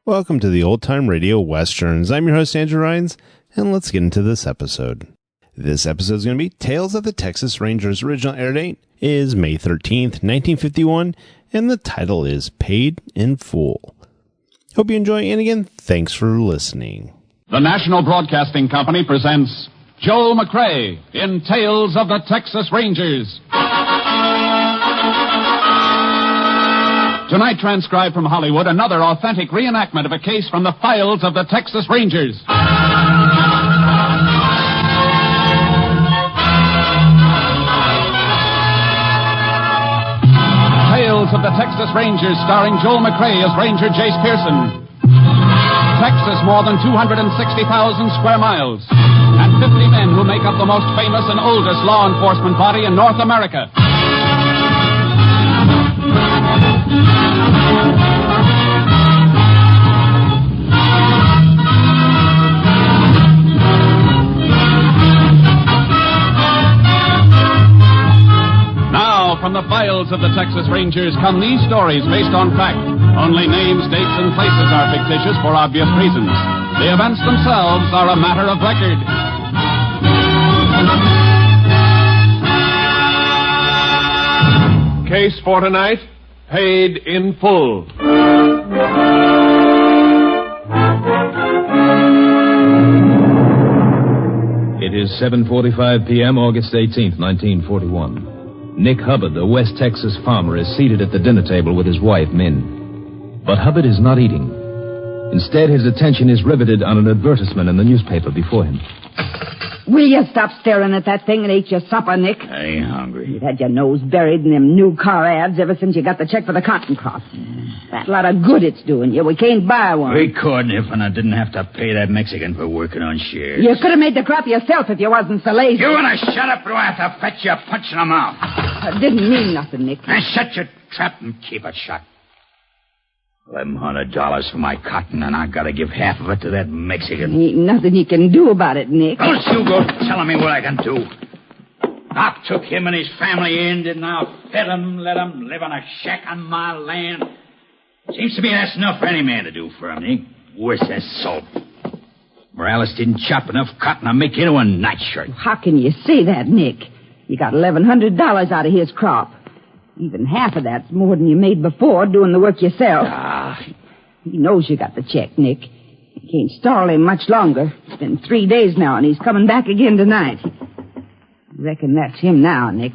Welcome to the Old Time Radio Westerns. I'm your host, Andrew Rhynes, and let's get into this episode. This episode is going to be Tales of the Texas Rangers. Original air date is May 13th, 1951, and the title is Paid in Full. Hope you enjoy, and again, thanks for listening. The National Broadcasting Company presents Joel McCrea in Tales of the Texas Rangers. Tonight, transcribed from Hollywood, another authentic reenactment of a case from the files of the Texas Rangers. Tales of the Texas Rangers, starring Joel McCrea as Ranger Jace Pearson. Texas, more than 260,000 square miles, and 50 men who make up the most famous and oldest law enforcement body in North America. From the files of the Texas Rangers come these stories based on fact. Only names, dates, and places are fictitious for obvious reasons. The events themselves are a matter of record. Case for tonight, Paid in Full. It is 7:45 p.m., August 18th, 1941. Nick Hubbard, a West Texas farmer, is seated at the dinner table with his wife, Min. But Hubbard is not eating. Instead, his attention is riveted on an advertisement in the newspaper before him. Will you stop staring at that thing and eat your supper, Nick? I ain't hungry. You've had your nose buried in them new car ads ever since you got the check for the cotton crop. That lot of good it's doing you. We can't buy one. We could if I didn't have to pay that Mexican for working on shares. You could have made the crop yourself if you wasn't so lazy. You want to shut up or do I have to fetch you a punch in the mouth? That didn't mean nothing, Nick. Now shut your trap and keep it shut. $1,100 for my cotton, and I gotta give half of it to that Mexican. Ain't nothing you can do about it, Nick. Don't you go telling me what I can do. I took him and his family in, didn't I? Fed him, let him live in a shack on my land. Seems to me that's enough for any man to do for him, Nick. Worse than salt. Morales didn't chop enough cotton to make into a nightshirt. How can you say that, Nick? You got $1,100 out of his crop. Even half of that's more than you made before doing the work yourself. He knows you got the check, Nick. You can't stall him much longer. It's been 3 days now, and he's coming back again tonight. I reckon that's him now, Nick.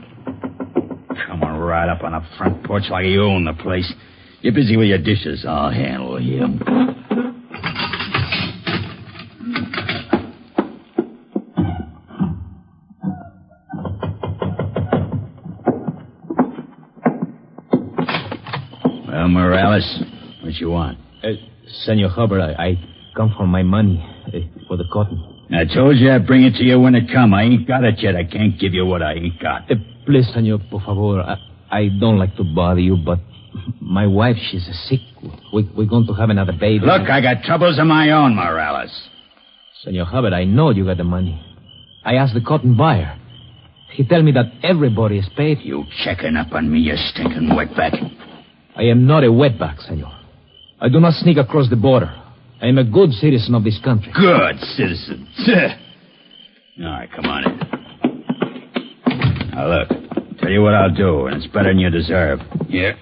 Come on, right up on the front porch like you own the place. You're busy with your dishes. I'll handle him. Well, Morales, what you want? Senor Hubbard, I come for my money for the cotton. I told you I'd bring it to you when it come. I ain't got it yet. I can't give you what I ain't got. Please, senor, por favor. I don't like to bother you, but my wife, she's sick. We're going to have another baby. Look, I got troubles of my own, Morales. Senor Hubbard, I know you got the money. I asked the cotton buyer. He tell me that everybody is paid. You checking up on me, you stinking wetback? I am not a wetback, senor. I do not sneak across the border. I am a good citizen of this country. Good citizen. All right, come on in. Now, look, tell you what I'll do, and it's better than you deserve. Here.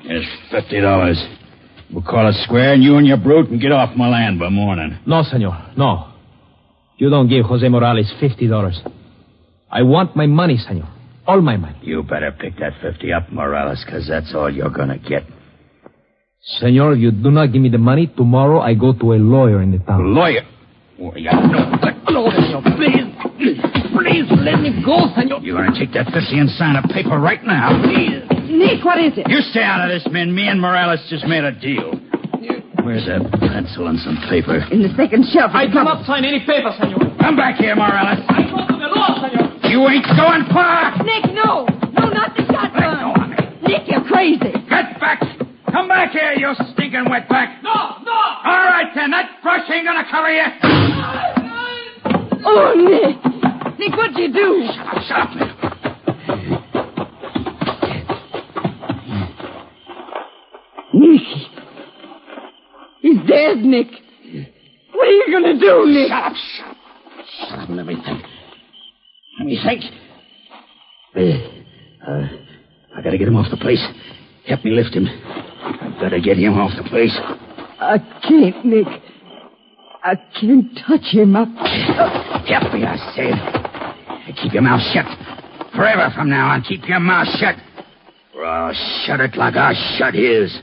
Here's $50. We'll call it square, and you and your brute can get off my land by morning. No, senor, no. You don't give Jose Morales $50. I want my money, senor. All my money. You better pick that 50 up, Morales, because that's all you're going to get. Senor, you do not give me the money, tomorrow I go to a lawyer in the town. Lawyer? Oh, you got no... No, senor, please. Please, let me go, senor. You're going to take that 50 and sign a paper right now. Please. Nick, what is it? You stay out of this, man. Me and Morales just made a deal. Where's that pencil and some paper? In the second shelf. I do not sign any paper, senor. Come back here, Morales. I go to the law, senor. You ain't going far. Nick, no. No, not the shotgun. Let go of me. Nick, you're crazy. Get back. Come back here, you stinking wetback. No. All right, then. That brush ain't going to cover you. Oh, Nick. Nick, what'd you do? Shut up, man. Nicky. dead, Nick. What are you going to do, Nick? Shut up and let me think. I gotta get him off the place. Help me lift him. I've got to get him off the place. I can't, Nick. I can't touch him. Help me, I said. Keep your mouth shut. Forever from now on, keep your mouth shut. Or I'll shut it like I shut his.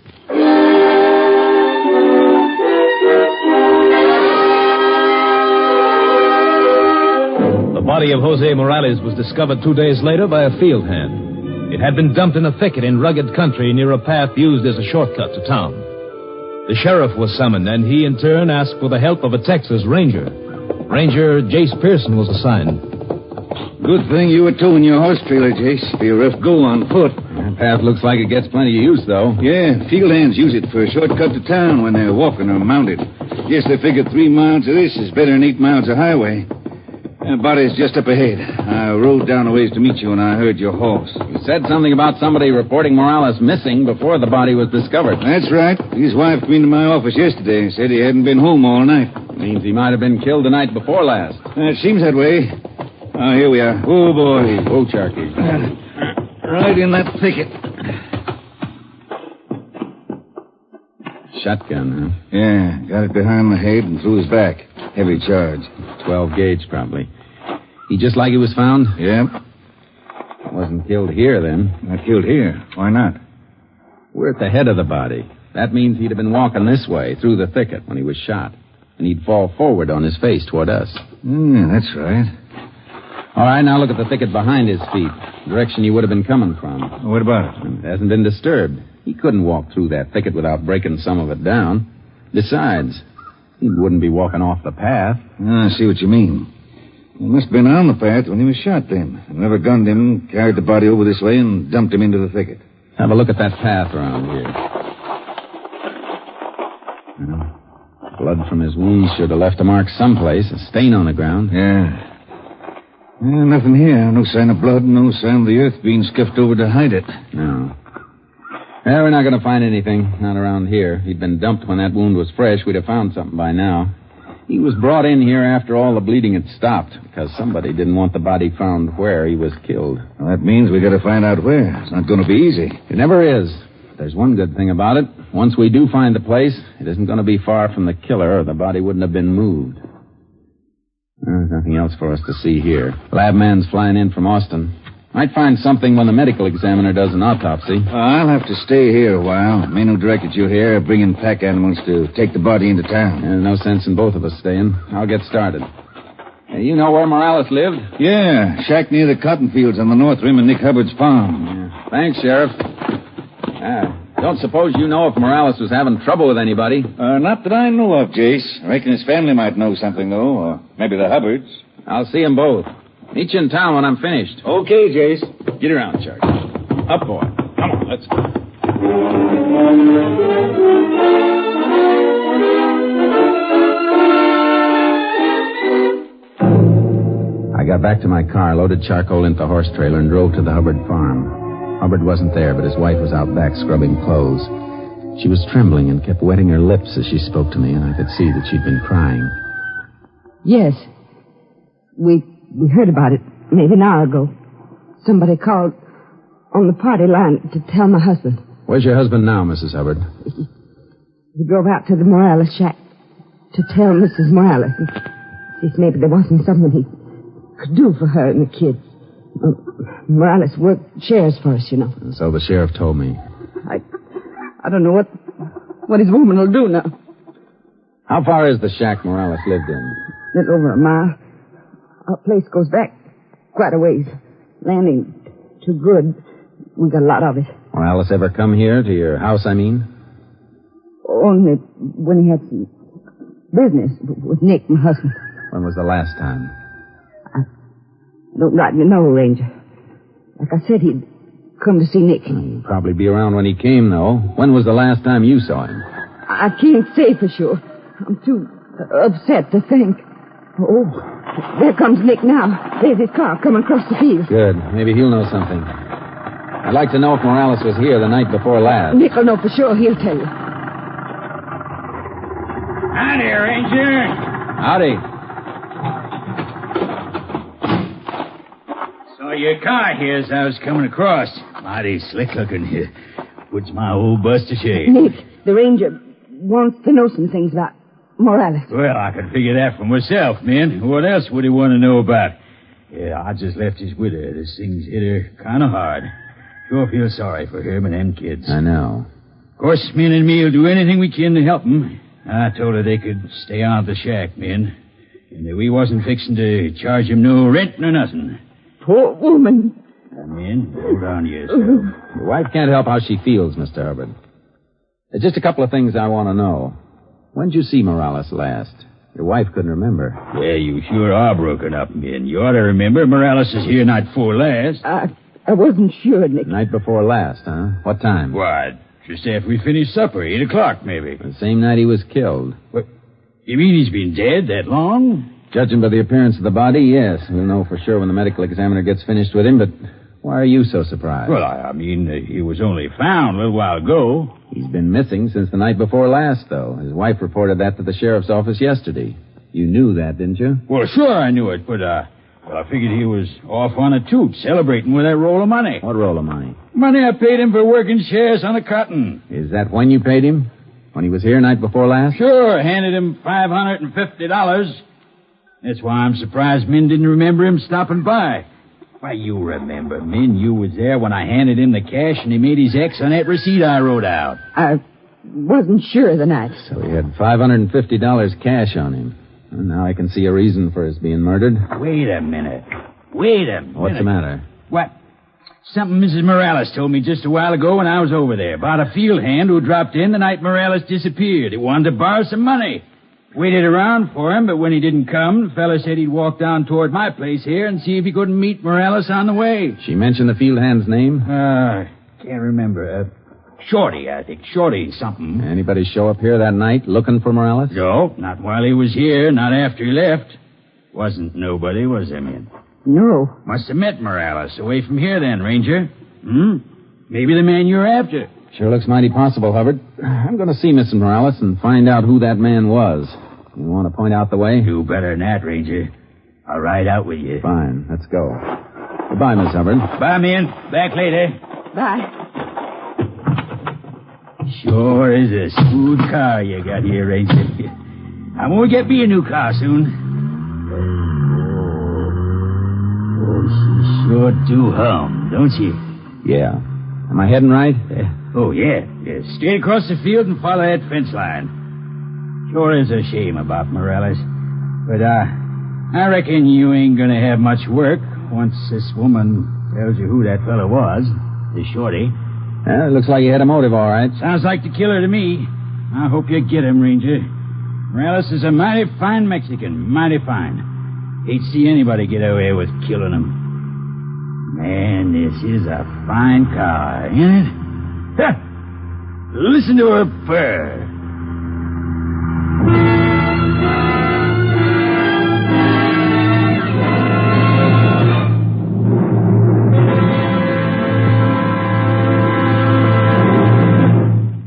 The body of Jose Morales was discovered 2 days later by a field hand. It had been dumped in a thicket in rugged country near a path used as a shortcut to town. The sheriff was summoned, and he in turn asked for the help of a Texas ranger. Ranger Jace Pearson was assigned. Good thing you were towing your horse trailer, Jace. Be a rough go on foot. That path looks like it gets plenty of use, though. Yeah, field hands use it for a shortcut to town when they're walking or mounted. Guess they figure 3 miles of this is better than 8 miles of highway. That body's just up ahead. I rode down a ways to meet you when I heard your horse. You said something about somebody reporting Morales missing before the body was discovered. That's right. His wife came into my office yesterday and said he hadn't been home all night. Means he might have been killed the night before last. It seems that way. Oh, here we are. Oh, boy. Whoa, Sharky. Right in that thicket. Shotgun, huh? Yeah, got it behind the head and through his back. Heavy charge. 12 gauge, probably. He just like he was found? Yep. Wasn't killed here, then. Not killed here. Why not? We're at the head of the body. That means he'd have been walking this way, through the thicket, when he was shot. And he'd fall forward on his face toward us. Yeah, that's right. All right, now look at the thicket behind his feet. Direction he would have been coming from. What about it? It hasn't been disturbed. He couldn't walk through that thicket without breaking some of it down. Besides, he wouldn't be walking off the path. I see what you mean. He must have been on the path when he was shot then. Whoever gunned him carried the body over this way and dumped him into the thicket. Have a look at that path around here. Well, blood from his wounds should have left a mark someplace, a stain on the ground. Yeah, nothing here. No sign of blood, no sign of the earth being scuffed over to hide it. No. Well, we're not going to find anything. Not around here. He'd been dumped when that wound was fresh. We'd have found something by now. He was brought in here after all the bleeding had stopped because somebody didn't want the body found where he was killed. Well, that means we got to find out where. It's not going to be easy. It never is. There's one good thing about it. Once we do find the place, it isn't going to be far from the killer or the body wouldn't have been moved. There's nothing else for us to see here. Lab man's flying in from Austin. Might find something when the medical examiner does an autopsy. I'll have to stay here a while. Men who directed you here are bringing pack animals to take the body into town. There's no sense in both of us staying. I'll get started. Hey, you know where Morales lived? Yeah, shack near the cotton fields on the north rim of Nick Hubbard's farm. Yeah. Thanks, Sheriff. Don't suppose you know if Morales was having trouble with anybody? Not that I know of, Jace. I reckon his family might know something, though, or maybe the Hubbards. I'll see them both. Meet you in town when I'm finished. Okay, Jace. Get around, Charlie. Up, boy. Come on, let's go. I got back to my car, loaded charcoal into the horse trailer, and drove to the Hubbard farm. Hubbard wasn't there, but his wife was out back scrubbing clothes. She was trembling and kept wetting her lips as she spoke to me, and I could see that she'd been crying. Yes. We heard about it maybe an hour ago. Somebody called on the party line to tell my husband. Where's your husband now, Mrs. Hubbard? He drove out to the Morales shack to tell Mrs. Morales. See if maybe there wasn't something he could do for her and the kids. Morales worked shares for us, you know. And so the sheriff told me. I don't know what his woman will do now. How far is the shack Morales lived in? A little over a mile. Our place goes back quite a ways. Land ain't too good. We got a lot of it. Morales ever come here to your house, I mean? Only when he had some business with Nick, my husband. When was the last time? I don't rightly know, Ranger. Like I said, he'd come to see Nick. He'd probably be around when he came, though. When was the last time you saw him? I can't say for sure. I'm too upset to think. Oh, there comes Nick now. There's his car coming across the field. Good. Maybe he'll know something. I'd like to know if Morales was here the night before last. Nick will know for sure. He'll tell you. Hi there, Ranger. Howdy. Saw your car here as I was coming across. Mighty slick looking. Puts my old bust to shame. Nick, the ranger wants to know some things about Morales. Well, I could figure that for myself, man. What else would he want to know about? Yeah, I just left his widow. This thing's hit her kind of hard. Sure feel sorry for him and them kids. I know. Of course, Min and me will do anything we can to help them. I told her they could stay on at the shack, Min. And that we wasn't fixing to charge him no rent nor nothing. Poor woman. Min, hold on to yourself. Your wife can't help how she feels, Mr. Hubbard. There's just a couple of things I want to know. When did you see Morales last? Your wife couldn't remember. Yeah, you sure are broken up, Min. You ought to remember Morales is here night before last. I wasn't sure, Nick. Night before last, huh? What time? Why, just after we finished supper, 8 o'clock, maybe. The same night he was killed. What? You mean he's been dead that long? Judging by the appearance of the body, yes. We'll know for sure when the medical examiner gets finished with him, but why are you so surprised? Well, I mean, he was only found a little while ago. He's been missing since the night before last, though. His wife reported that to the sheriff's office yesterday. You knew that, didn't you? Well, sure I knew it, but, I figured he was off on a toot, celebrating with that roll of money. What roll of money? Money I paid him for working shares on the cotton. Is that when you paid him? When he was here night before last? Sure, handed him $550. That's why I'm surprised Min didn't remember him stopping by. Why, you remember, Min. You was there when I handed him the cash and he made his X on that receipt I wrote out. I wasn't sure the night. So he had $550 cash on him. And now I can see a reason for his being murdered. Wait a minute. What's the matter? What? Something Mrs. Morales told me just a while ago when I was over there about a field hand who dropped in the night Morales disappeared. He wanted to borrow some money. Waited around for him, but when he didn't come, the fella said he'd walk down toward my place here and see if he couldn't meet Morales on the way. She mentioned the field hand's name? Can't remember. Shorty, I think. Shorty something. Anybody show up here that night looking for Morales? No, not while he was here, not after he left. Wasn't nobody, was there, Min? No. Must have met Morales away from here then, Ranger. Maybe the man you're after. Sure looks mighty possible, Hubbard. I'm going to see Mrs. Morales and find out who that man was. You want to point out the way? Do better than that, Ranger. I'll ride out with you. Fine, let's go. Goodbye, Miss Hubbard. Bye, Min. Back later. Bye. Sure is a smooth car you got here, Ranger. I'm going to get me a new car soon. Oh, she sure do hum, don't she? Yeah. Am I heading right? Yeah. Straight across the field and follow that fence line. Sure is a shame about Morales. But, I reckon you ain't gonna have much work once this woman tells you who that fellow was, the Shorty. It looks like you had a motive, all right. Sounds like the killer to me. I hope you get him, Ranger. Morales is a mighty fine Mexican, mighty fine. Hate to see anybody get away with killing him. Man, this is a fine car, ain't it? Ha! Listen to her purr.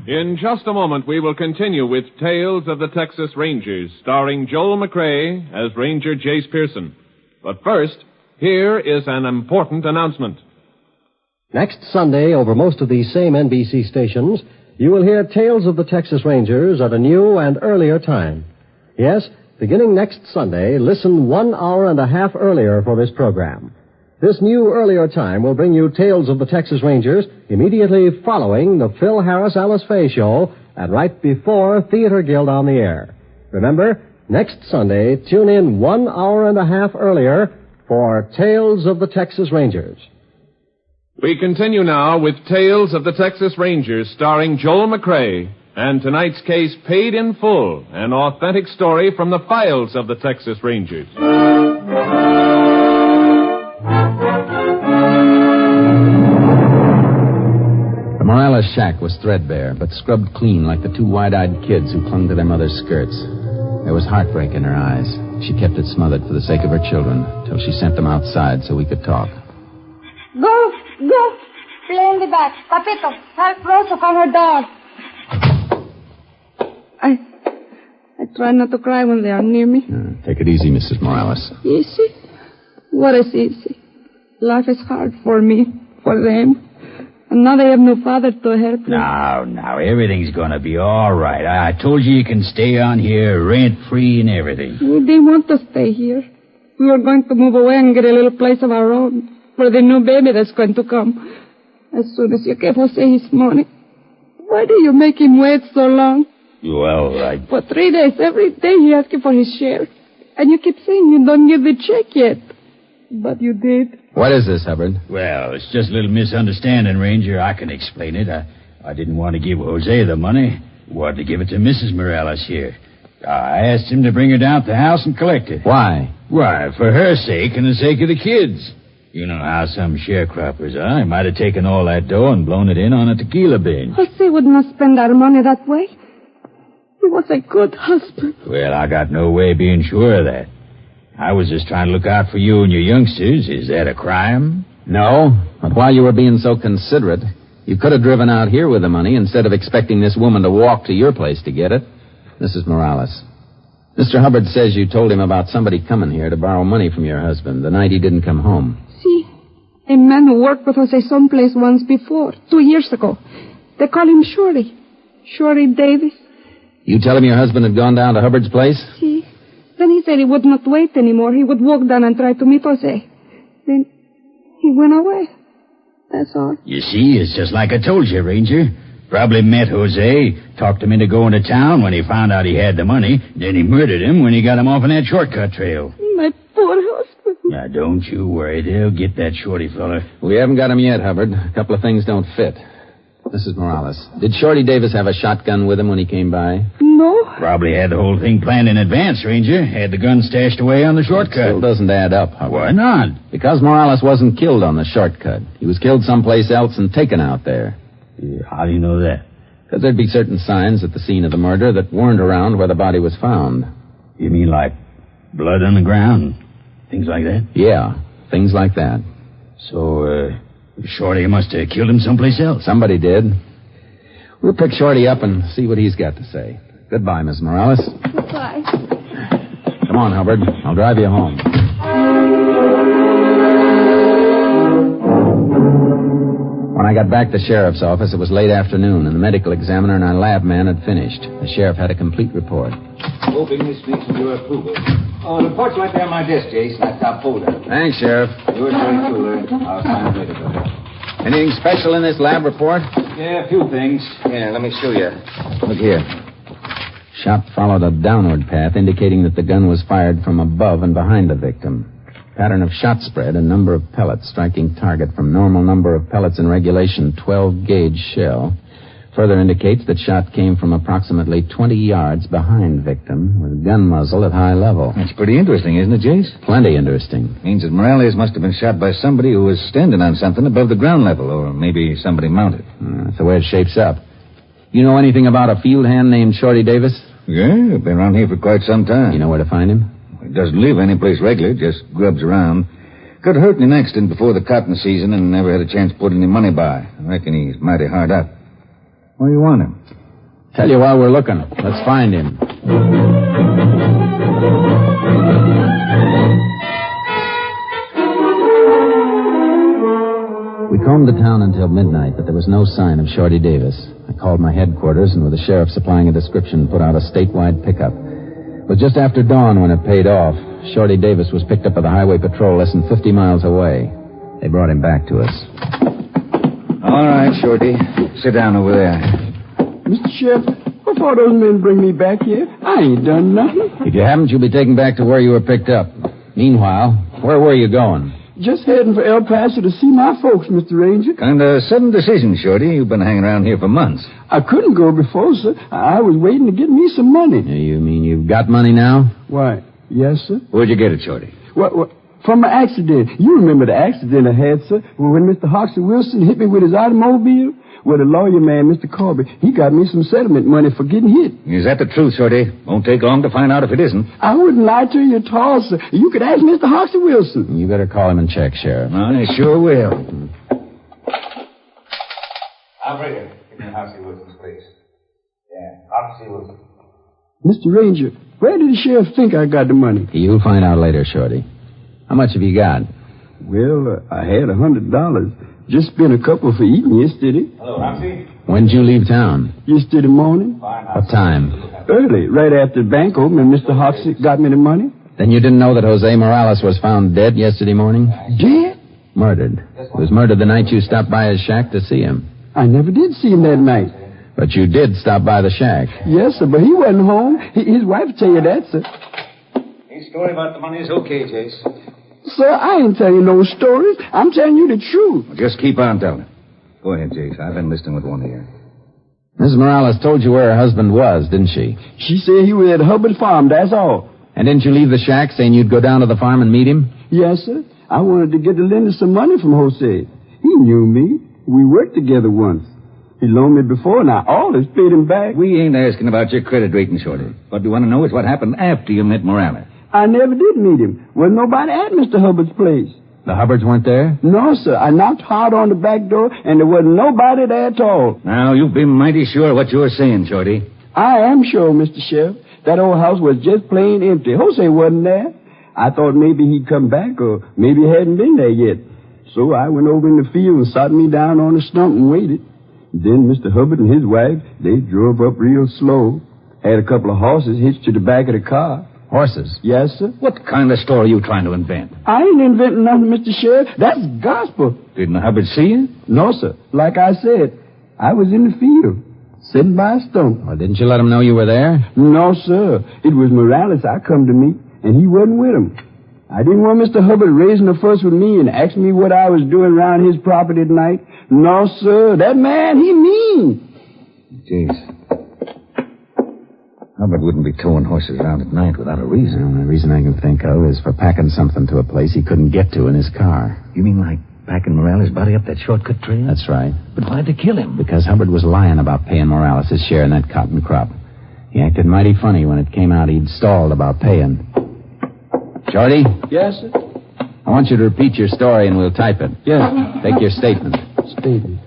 In just a moment, we will continue with Tales of the Texas Rangers, starring Joel McCrea as Ranger Jace Pearson. But first, here is an important announcement. Next Sunday, over most of these same NBC stations, you will hear Tales of the Texas Rangers at a new and earlier time. Yes, beginning next Sunday, listen 1 hour and a half earlier for this program. This new earlier time will bring you Tales of the Texas Rangers immediately following the Phil Harris Alice Faye show and right before Theater Guild on the air. Remember, next Sunday, tune in 1 hour and a half earlier for Tales of the Texas Rangers. We continue now with Tales of the Texas Rangers, starring Joel McCrea, and tonight's case, Paid in Full, an authentic story from the files of the Texas Rangers. The Morales shack was threadbare, but scrubbed clean like the two wide-eyed kids who clung to their mother's skirts. There was heartbreak in her eyes. She kept it smothered for the sake of her children, till she sent them outside so we could talk. Go. Play in the back. Papito, help Rosa find her dog. I try not to cry when they are near me. Take it easy, Mrs. Morales. Easy? What is easy? Life is hard for me, for them. And now they have no father to help them. Now, everything's gonna be all right. I told you can stay on here rent-free and everything. We didn't want to stay here. We were going to move away and get a little place of our own for the new baby that's going to come. As soon as you gave Jose his money. Why do you make him wait so long? Well, For 3 days, every day he asked you for his share. And you keep saying you don't give the check yet. But you did. What is this, Hubbard? Well, it's just a little misunderstanding, Ranger. I can explain it. I didn't want to give Jose the money. I wanted to give it to Mrs. Morales here. I asked him to bring her down to the house and collect it. Why? Why, for her sake and the sake of the kids. You know how some sharecroppers are. He might have taken all that dough and blown it in on a tequila binge. Jose would not spend our money that way. He was a good husband. Well, I got no way of being sure of that. I was just trying to look out for you and your youngsters. Is that a crime? No, but while you were being so considerate, you could have driven out here with the money instead of expecting this woman to walk to your place to get it. Mrs. Morales, Mr. Hubbard says you told him about somebody coming here to borrow money from your husband the night he didn't come home. See, a man who worked with Jose someplace once before, 2 years ago. They call him Shorty. Shorty Davis. You tell him your husband had gone down to Hubbard's place? See, then he said he would not wait anymore. He would walk down and try to meet Jose. Then he went away. That's all. You see, it's just like I told you, Ranger. Probably met Jose, talked him into going to town when he found out he had the money, then he murdered him when he got him off on that shortcut trail. My poor husband. Now, don't you worry. They'll get that Shorty fella. We haven't got him yet, Hubbard. A couple of things don't fit. Mrs. Morales, did Shorty Davis have a shotgun with him when he came by? No. Probably had the whole thing planned in advance, Ranger. Had the gun stashed away on the shortcut. It still doesn't add up, Hubbard. Why not? Because Morales wasn't killed on the shortcut. He was killed someplace else and taken out there. How do you know that? Because there'd be certain signs at the scene of the murder that weren't around where the body was found. You mean like blood on the ground? Things like that? Yeah, things like that. So, Shorty must have killed him someplace else. Somebody did. We'll pick Shorty up and see what he's got to say. Goodbye, Miss Morales. Goodbye. Come on, Hubbard. I'll drive you home. When I got back to the sheriff's office, it was late afternoon, and the medical examiner and our lab man had finished. The sheriff had a complete report. Hoping this speaks with your approval. Oh, the report's right there on my desk, Jace. That top folder. Thanks, Sheriff. Yours very truly. I'll sign it later, brother. Anything special in this lab report? Yeah, a few things. Yeah, let me show you. Look here. Shot followed a downward path, indicating that the gun was fired from above and behind the victim. Pattern of shot spread, a number of pellets striking target from normal number of pellets in regulation 12-gauge shell. Further indicates that shot came from approximately 20 yards behind victim with gun muzzle at high level. That's pretty interesting, isn't it, Jace? Plenty interesting. Means that Morales must have been shot by somebody who was standing on something above the ground level, or maybe somebody mounted. That's the way it shapes up. You know anything about a field hand named Shorty Davis? Yeah, been around here for quite some time. You know where to find him? He doesn't live any place regular, just grubs around. Got hurt in an accident before the cotton season and never had a chance to put any money by. I reckon he's mighty hard up. Why do you want him? Tell you while we're looking. Let's find him. We combed the town until midnight, but there was no sign of Shorty Davis. I called my headquarters and with the sheriff supplying a description, put out a statewide pickup. It was just after dawn when it paid off. Shorty Davis was picked up by the highway patrol less than 50 miles away. They brought him back to us. All right, Shorty. Sit down over there. Mr. Sheriff, what for those men bring me back here? I ain't done nothing. If you haven't, you'll be taken back to where you were picked up. Meanwhile, where were you going? Just heading for El Paso to see my folks, Mr. Ranger. Kind of sudden decision, Shorty. You've been hanging around here for months. I couldn't go before, sir. I was waiting to get me some money. You mean you've got money now? Why, yes, sir. Where'd you get it, Shorty? What? From my accident. You remember the accident I had, sir, when Mr. Hoxie Wilson hit me with his automobile? Well, the lawyer man, Mr. Corby, he got me some settlement money for getting hit. Is that the truth, Shorty? Won't take long to find out if it isn't. I wouldn't lie to you at all, sir. You could ask Mr. Hoxie Wilson. You better call him and check, Sheriff. I sure will. Operator, give me Hoxie Wilson's place. Yeah, Hoxie Wilson. Mr. Ranger, where did the sheriff think I got the money? You'll find out later, Shorty. How much have you got? Well, I had $100. Just spent a couple for eating yesterday. Hello, Ramsey. When'd you leave town? Yesterday morning. What time? Early, right after the bank opened, and Mr. Hoxie got me the money. Then you didn't know that Jose Morales was found dead yesterday morning? Dead? Murdered. He was murdered the night you stopped by his shack to see him. I never did see him that night. But you did stop by the shack. Yes, sir, but he wasn't home. His wife will tell you that, sir. His story about the money is okay, Jace. Sir, I ain't telling you no stories. I'm telling you the truth. Well, just keep on telling it. Go ahead, Jace. I've been listening with one ear. Mrs. Morales told you where her husband was, didn't she? She said he was at Hubbard's farm, that's all. And didn't you leave the shack saying you'd go down to the farm and meet him? Yes, sir. I wanted to get the lender some money from Jose. He knew me. We worked together once. He loaned me before, and I always paid him back. We ain't asking about your credit rating, Shorty. What we want to know is what happened after you met Morales. I never did meet him. Wasn't nobody at Mr. Hubbard's place. The Hubbards weren't there? No, sir. I knocked hard on the back door, and there wasn't nobody there at all. Now, you've been mighty sure what you're saying, Shorty. I am sure, Mr. Sheriff. That old house was just plain empty. Jose wasn't there. I thought maybe he'd come back, or maybe he hadn't been there yet. So I went over in the field and sat me down on a stump and waited. Then Mr. Hubbard and his wife, they drove up real slow. Had a couple of horses hitched to the back of the car. Horses? Yes, sir. What kind of story are you trying to invent? I ain't inventing nothing, Mr. Sheriff. That's gospel. Didn't the Hubbard see you? No, sir. Like I said, I was in the field, sitting by a stump. Well, didn't you let him know you were there? No, sir. It was Morales I come to meet, and he wasn't with him. I didn't want Mr. Hubbard raising a fuss with me and asking me what I was doing around his property tonight. No, sir. That man, he mean. Jeez. Hubbard wouldn't be towing horses around at night without a reason. The only reason I can think of is for packing something to a place he couldn't get to in his car. You mean like packing Morales' body up that shortcut trail? That's right. But why'd they kill him? Because Hubbard was lying about paying Morales his share in that cotton crop. He acted mighty funny when it came out he'd stalled about paying. Shorty? Yes, sir? I want you to repeat your story and we'll type it. Yes. Take your statement. Statement.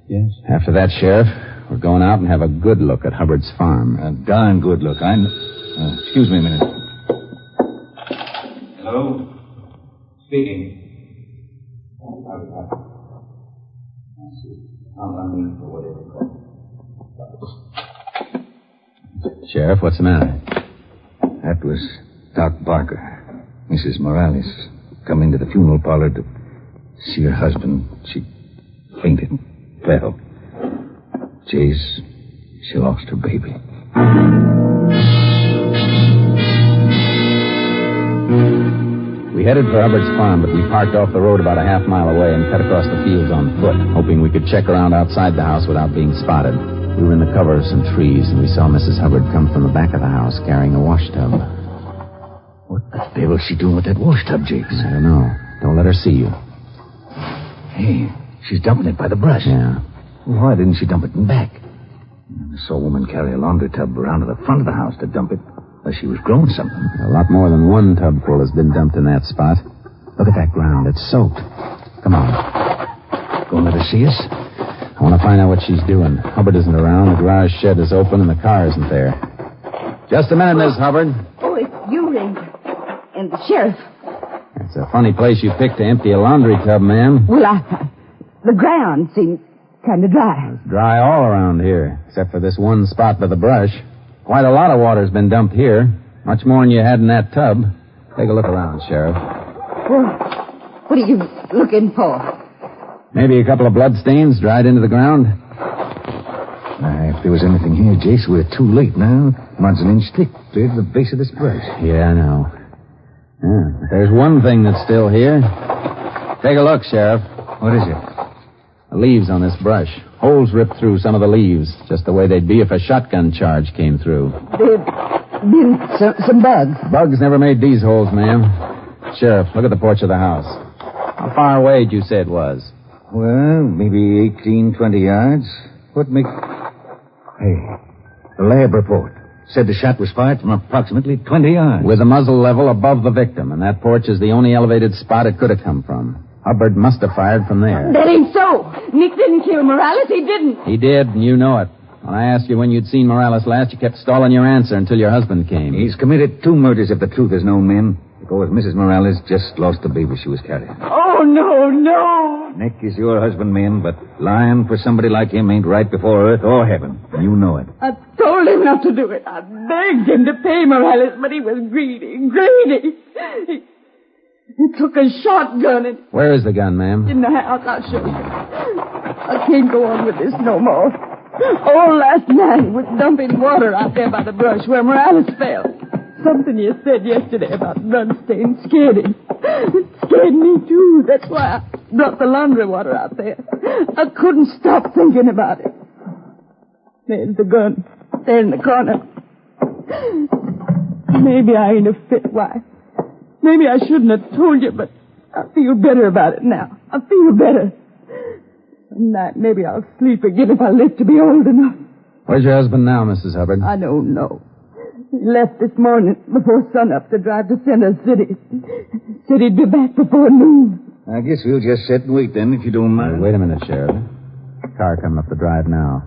Yes. After that, Sheriff, we're going out and have a good look at Hubbard's farm. A darn good look. Excuse me a minute. Hello? Speaking. Sheriff, what's the matter? That was Doc Barker. Mrs. Morales come into the funeral parlor to see her husband. She fainted, fell. Jace, she lost her baby. We headed for Hubbard's farm, but we parked off the road about a half mile away and cut across the fields on foot, hoping we could check around outside the house without being spotted. We were in the cover of some trees, and we saw Mrs. Hubbard come from the back of the house carrying a wash tub. What the devil's she doing with that wash tub, Jakes? I don't know. Don't let her see you. Hey, she's dumping it by the brush. Yeah. Well, why didn't she dump it in back? I saw a woman carry a laundry tub around to the front of the house to dump it. Like she was growing something. A lot more than one tub full has been dumped in that spot. Look at that ground. It's soaked. Come on. Gonna let her see us? I want to find out what she's doing. Hubbard isn't around. The garage shed is open and the car isn't there. Just a minute, Miss Hubbard. Oh, it's you, Ranger. And the sheriff. It's a funny place you picked to empty a laundry tub, ma'am. Well, the ground seems kind of dry. It's dry all around here, except for this one spot by the brush. Quite a lot of water's been dumped here. Much more than you had in that tub. Take a look around, Sheriff. Well, what are you looking for? Maybe a couple of bloodstains dried into the ground. If there was anything here, Jace, we're too late now. Mud's an inch thick, clear to the base of this brush. Yeah, I know. Yeah, there's one thing that's still here. Take a look, Sheriff. What is it? The leaves on this brush. Holes ripped through some of the leaves, just the way they'd be if a shotgun charge came through. There've been some bugs. Bugs never made these holes, ma'am. Sheriff, look at the porch of the house. How far away did you say it was? Well, maybe 18, 20 yards. What makes... Hey, the lab report said the shot was fired from approximately 20 yards. With the muzzle level above the victim, and that porch is the only elevated spot it could have come from. Hubbard must have fired from there. That ain't so. Nick didn't kill Morales. He didn't. He did, and you know it. When I asked you when you'd seen Morales last, you kept stalling your answer until your husband came. He's committed 2 murders if the truth is known, men. Because Mrs. Morales just lost the baby she was carrying. Oh, no. Nick is your husband, men, but lying for somebody like him ain't right before earth or heaven. You know it. I told him not to do it. I begged him to pay Morales, but he was greedy. He took a shotgun and... Where is the gun, ma'am? In the house. I'll show you. I can't go on with this no more. All last night he was dumping water out there by the brush where Morales fell. Something you said yesterday about bloodstain scared him. It scared me, too. That's why I brought the laundry water out there. I couldn't stop thinking about it. There's the gun. There in the corner. Maybe I ain't a fit wife. Maybe I shouldn't have told you, but I feel better about it now. I feel better. Some night maybe I'll sleep again if I live to be old enough. Where's your husband now, Mrs. Hubbard? I don't know. He left this morning before sunup to drive to Center City. Said he'd be back before noon. I guess we'll just sit and wait then, if you don't mind. Wait a minute, Sheriff. Car coming up the drive now.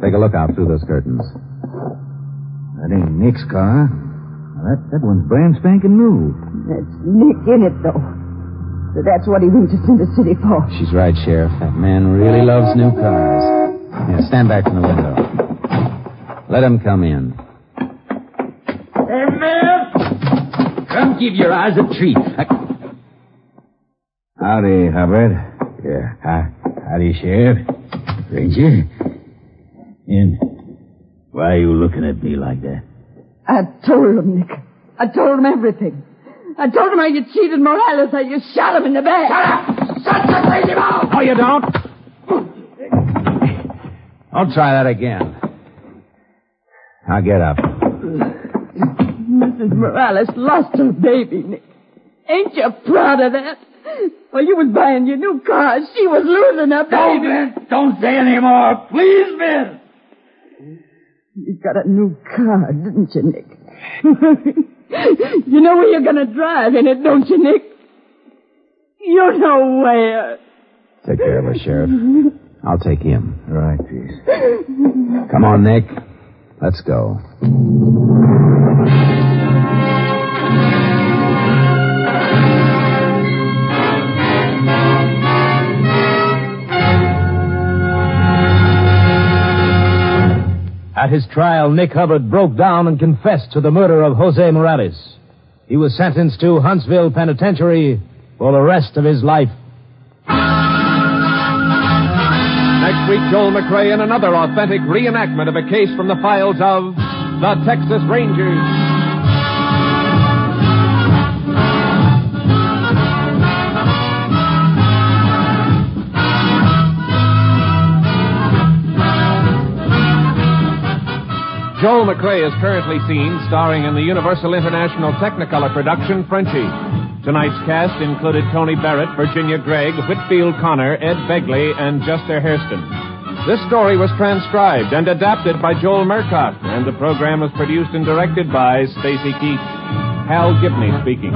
Take a look out through those curtains. That ain't Nick's car. That one's brand spanking new. That's Nick in it, though. So that's what he went to Center City for. She's right, Sheriff. That man really loves new cars. Yeah, stand back from the window. Let him come in. Hey, man! Come give your eyes a treat. Howdy, Hubbard. Yeah, howdy, Sheriff. Ranger. And why are you looking at me like that? I told him, Nick. I told him everything. I told him how you cheated Morales, how you shot him in the back. Shut up! Shut your crazy mouth! No, you don't. Don't try that again. Now get up. Mrs. Morales lost her baby, Nick. Ain't you proud of that? While you was buying your new car, she was losing her baby. Don't say any more. Please, Ben. You got a new car, didn't you, Nick? You know where you're going to drive in it, don't you, Nick? You know where. Take care of her, Sheriff. I'll take him. Right, please. Come on, Nick. Let's go. At his trial, Nick Hubbard broke down and confessed to the murder of Jose Morales. He was sentenced to Huntsville Penitentiary for the rest of his life. Next week, Joel McCrea in another authentic reenactment of a case from the files of the Texas Rangers. Joel McCrea is currently seen starring in the Universal International Technicolor production Frenchie. Tonight's cast included Tony Barrett, Virginia Gregg, Whitfield Connor, Ed Begley, and Juster Hairston. This story was transcribed and adapted by Joel Murcott, and the program was produced and directed by Stacy Keach. Hal Gibney speaking.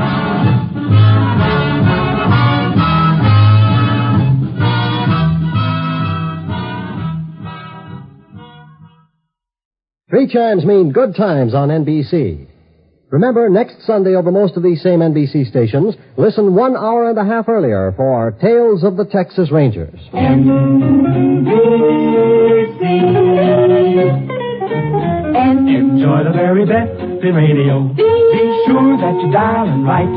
3 chimes mean good times on NBC. Remember, next Sunday over most of these same NBC stations, listen 1 hour and a half earlier for Tales of the Texas Rangers. Enjoy the very best in radio. Be sure that you dial and write.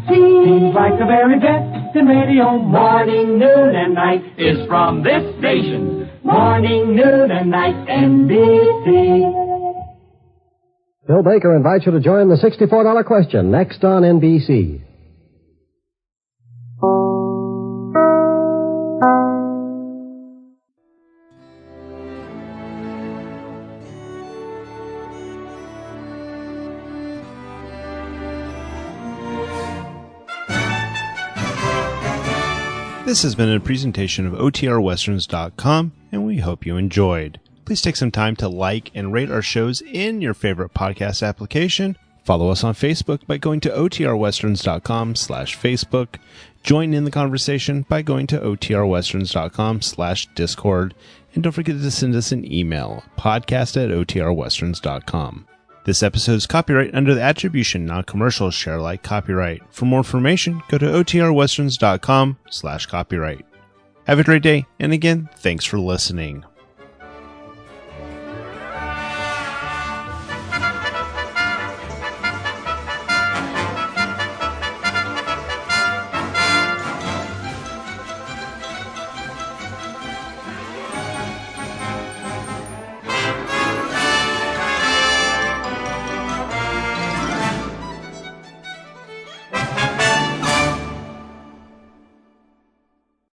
Seems like the very best in radio. Morning, noon, and night is from this station. Morning, noon, and night, NBC. Bill Baker invites you to join the $64 question next on NBC. This has been a presentation of OTRWesterns.com, and we hope you enjoyed. Please take some time to like and rate our shows in your favorite podcast application. Follow us on Facebook by going to OTRWesterns.com/Facebook. Join in the conversation by going to OTRWesterns.com/Discord. And don't forget to send us an email, podcast@otrwesterns.com. This episode is copyright under the Attribution Non-Commercial Share Alike copyright. For more information, go to otrwesterns.com/copyright. Have a great day, and again, thanks for listening.